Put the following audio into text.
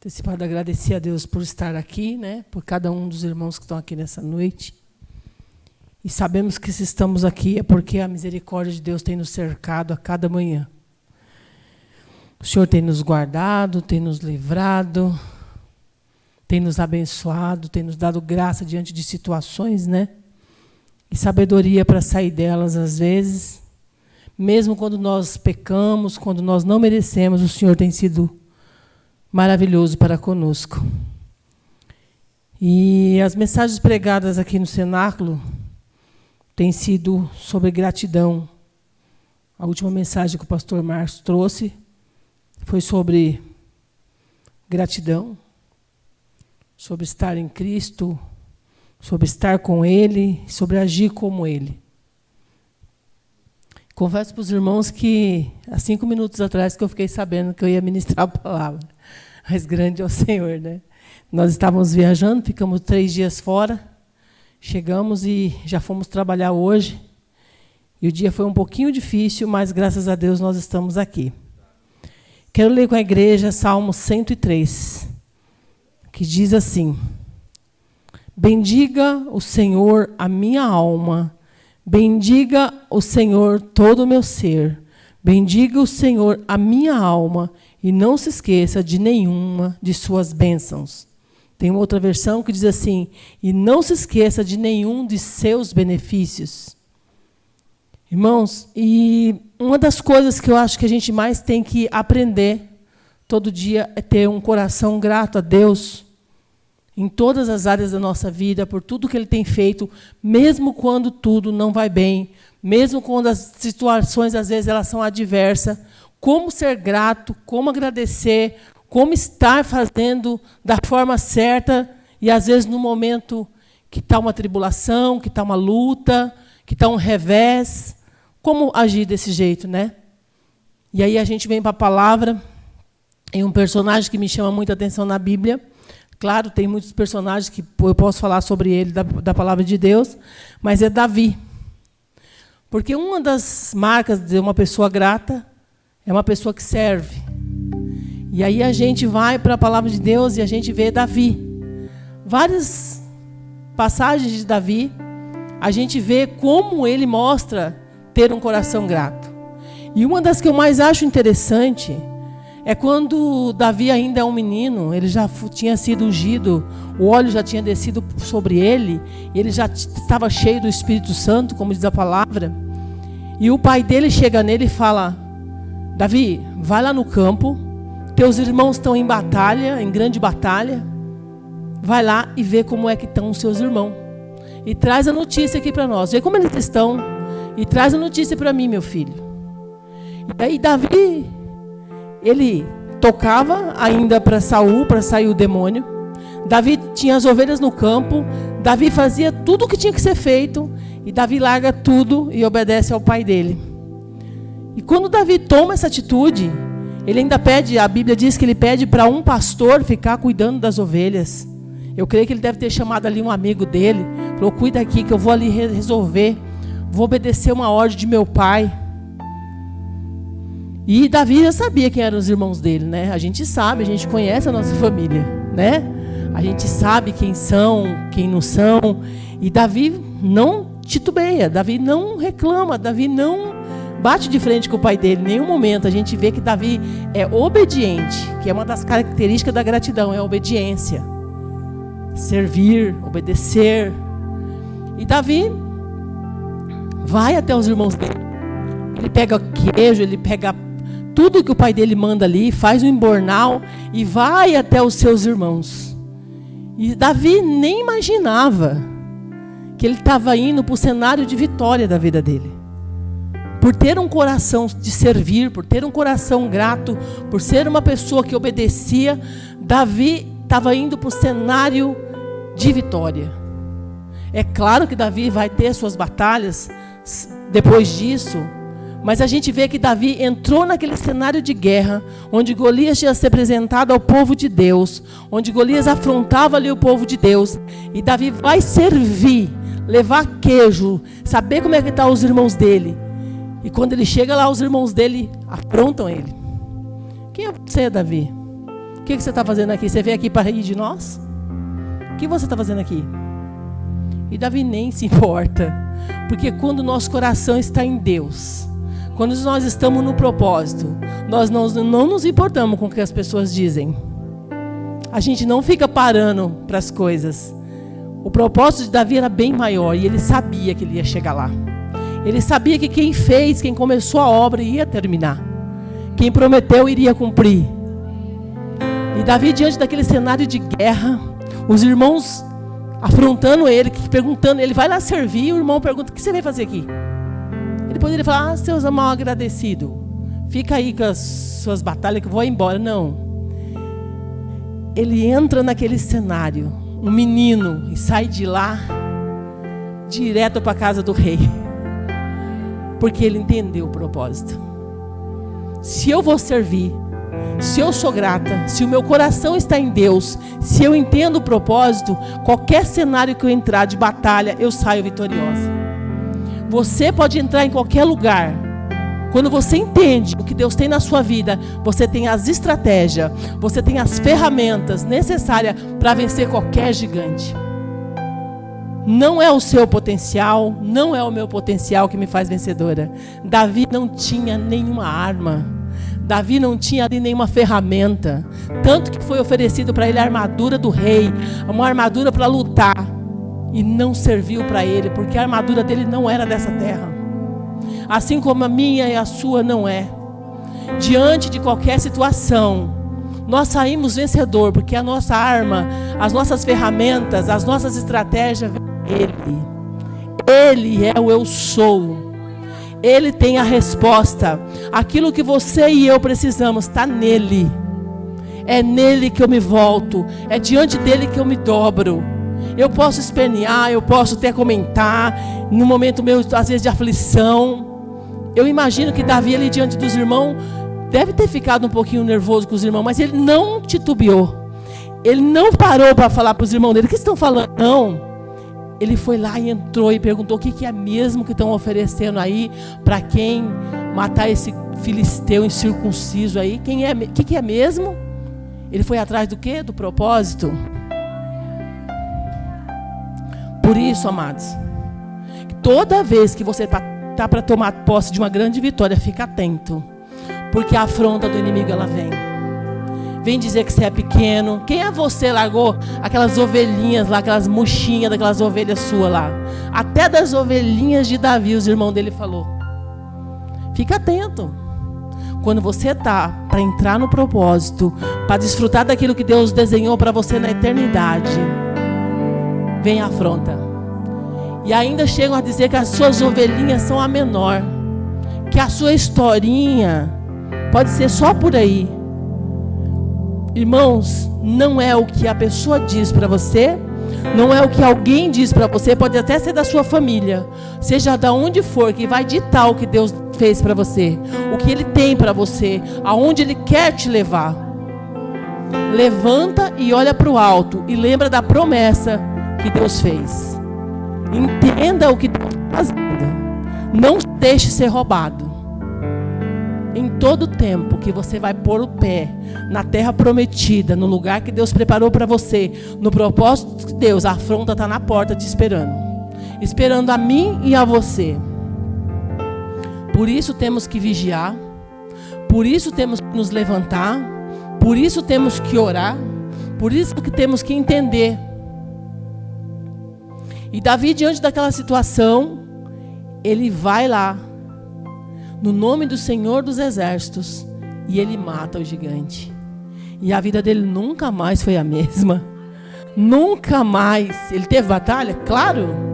Antecipado agradecer a Deus por estar aqui, né? Por cada um dos irmãos que estão aqui nessa noite. E sabemos que se estamos aqui é porque a misericórdia de Deus tem nos cercado a cada manhã. O Senhor tem nos guardado, tem nos livrado, tem nos abençoado, tem nos dado graça diante de situações, né? E sabedoria para sair delas às vezes. Mesmo quando nós pecamos, quando nós não merecemos, o Senhor tem sido maravilhoso para conosco. E as mensagens pregadas aqui no cenáculo têm sido sobre gratidão. A última mensagem que o pastor Marcos trouxe foi sobre gratidão, sobre estar em Cristo, sobre estar com Ele, sobre agir como Ele. Confesso para os irmãos que, há 5 minutos atrás, que eu fiquei sabendo que eu ia ministrar a palavra. Mas grande é o Senhor, né? Nós estávamos viajando, ficamos 3 dias fora, chegamos e já fomos trabalhar hoje. E o dia foi um pouquinho difícil, mas graças a Deus nós estamos aqui. Quero ler com a igreja Salmo 103, que diz assim: bendiga o Senhor a minha alma, bendiga o Senhor todo o meu ser, bendiga o Senhor a minha alma, e não se esqueça de nenhuma de suas bênçãos. Tem uma outra versão que diz assim: e não se esqueça de nenhum de seus benefícios. Irmãos, e uma das coisas que eu acho que a gente mais tem que aprender todo dia é ter um coração grato a Deus em todas as áreas da nossa vida, por tudo que Ele tem feito, mesmo quando tudo não vai bem, mesmo quando as situações, às vezes, elas são adversas. Como ser grato, como agradecer, como estar fazendo da forma certa, e às vezes no momento que está uma tribulação, que está uma luta, que está um revés, como agir desse jeito, né? E aí a gente vem para a palavra, e um personagem que me chama muita atenção na Bíblia. Claro, tem muitos personagens que eu posso falar sobre ele da palavra de Deus, mas é Davi. Porque uma das marcas de uma pessoa grata é uma pessoa que serve. E aí a gente vai para a palavra de Deus e a gente vê Davi. Várias passagens de Davi, a gente vê como ele mostra ter um coração grato. E uma das que eu mais acho interessante é quando Davi ainda é um menino, ele já tinha sido ungido, o óleo já tinha descido sobre ele, e ele já estava cheio do Espírito Santo, como diz a palavra. E o pai dele chega nele e fala: Davi, vai lá no campo, teus irmãos estão em batalha, em grande batalha, vai lá e vê como é que estão os seus irmãos. E traz a notícia aqui para nós, vê como eles estão, e traz a notícia para mim, meu filho. E aí Davi, ele tocava ainda para Saul, para sair o demônio. Davi tinha as ovelhas no campo, Davi fazia tudo o que tinha que ser feito, e Davi larga tudo e obedece ao pai dele. E quando Davi toma essa atitude, ele ainda pede, a Bíblia diz que ele pede para um pastor ficar cuidando das ovelhas. Eu creio que ele deve ter chamado ali um amigo dele, falou: cuida aqui que eu vou ali resolver, vou obedecer uma ordem de meu pai. E Davi já sabia quem eram os irmãos dele, né? A gente sabe, a gente conhece a nossa família, né? A gente sabe quem são, quem não são. E Davi não titubeia, Davi não reclama, Davi não bate de frente com o pai dele, em nenhum momento. A gente vê que Davi é obediente, que é uma das características da gratidão, é a obediência. Servir, obedecer. E Davi vai até os irmãos dele. Ele pega queijo, ele pega tudo que o pai dele manda ali, faz um embornal e vai até os seus irmãos. E Davi nem imaginava que ele estava indo para o cenário de vitória da vida dele. Por ter um coração de servir, por ter um coração grato, por ser uma pessoa que obedecia, Davi estava indo para o cenário de vitória. É claro que Davi vai ter suas batalhas depois disso, mas a gente vê que Davi entrou naquele cenário de guerra, onde Golias tinha se apresentado ao povo de Deus, onde Golias afrontava ali o povo de Deus, e Davi vai servir, levar queijo, saber como é que estão os irmãos dele. E quando ele chega lá, os irmãos dele afrontam ele. Quem é você, Davi? que você está fazendo aqui? Você veio aqui para rir de nós? O que você está fazendo aqui? E Davi nem se importa, porque quando o nosso coração está em Deus, quando nós estamos no propósito, nós não nos importamos com o que as pessoas dizem. A gente não fica parando para as coisas. O propósito de Davi era bem maior e ele sabia que ele ia chegar lá. Ele sabia que quem fez, quem começou a obra ia terminar. Quem prometeu iria cumprir. E Davi, diante daquele cenário de guerra, os irmãos afrontando ele, perguntando, ele vai lá servir, e o irmão pergunta: o que você veio fazer aqui? Ele poderia falar: seus mal agradecido, fica aí com as suas batalhas que eu vou embora. Não. Ele entra naquele cenário, um menino, e sai de lá direto para a casa do rei, porque ele entendeu o propósito. Se eu vou servir, se eu sou grata, se o meu coração está em Deus, se eu entendo o propósito, qualquer cenário que eu entrar de batalha, eu saio vitoriosa. Você pode entrar em qualquer lugar. Quando você entende o que Deus tem na sua vida, você tem as estratégias, você tem as ferramentas necessárias para vencer qualquer gigante. Não é o seu potencial, não é o meu potencial que me faz vencedora. Davi não tinha nenhuma arma. Davi não tinha ali nenhuma ferramenta. Tanto que foi oferecido para ele a armadura do rei, uma armadura para lutar. E não serviu para ele, porque a armadura dele não era dessa terra. Assim como a minha e a sua não é. Diante de qualquer situação, nós saímos vencedor, porque a nossa arma, as nossas ferramentas, as nossas estratégias, Ele é o eu sou. Ele tem a resposta. Aquilo que você e eu precisamos está nele. É nele que eu me volto. É diante dele que eu me dobro. Eu posso espernear, eu posso até comentar, no momento meu, às vezes, de aflição. Eu imagino que Davi, ali diante dos irmãos, deve ter ficado um pouquinho nervoso com os irmãos, mas ele não titubeou. Ele não parou para falar para os irmãos dele: o que estão falando? Não. Ele foi lá e entrou e perguntou: o que é mesmo que estão oferecendo aí para quem matar esse filisteu incircunciso aí? O que é mesmo? Ele foi atrás do quê? Do propósito. Por isso, amados, toda vez que você está para tomar posse de uma grande vitória, fica atento, porque a afronta do inimigo, ela vem. Vem dizer que você é pequeno. Quem é você? Largou aquelas ovelhinhas lá, aquelas mochinhas daquelas ovelhas suas lá. Até das ovelhinhas de Davi, os irmãos dele falou. Fica atento. Quando você está para entrar no propósito, para desfrutar daquilo que Deus desenhou para você na eternidade, vem a afronta. E ainda chegam a dizer que as suas ovelhinhas são a menor, que a sua historinha pode ser só por aí. Irmãos, não é o que a pessoa diz para você, não é o que alguém diz para você, pode até ser da sua família, seja de onde for, que vai ditar o que Deus fez para você, o que Ele tem para você, aonde Ele quer te levar. Levanta e olha para o alto e lembra da promessa que Deus fez. Entenda o que Deus está fazendo. Não deixe ser roubado. Em todo tempo que você vai pôr o pé na terra prometida, no lugar que Deus preparou para você, no propósito de Deus, a afronta está na porta te esperando. Esperando a mim e a você. Por isso temos que vigiar. Por isso temos que nos levantar. Por isso temos que orar. Por isso que temos que entender. E Davi, diante daquela situação, ele vai lá, no nome do Senhor dos Exércitos, e ele mata o gigante. E a vida dele nunca mais foi a mesma. Nunca mais. Ele teve batalha? Claro.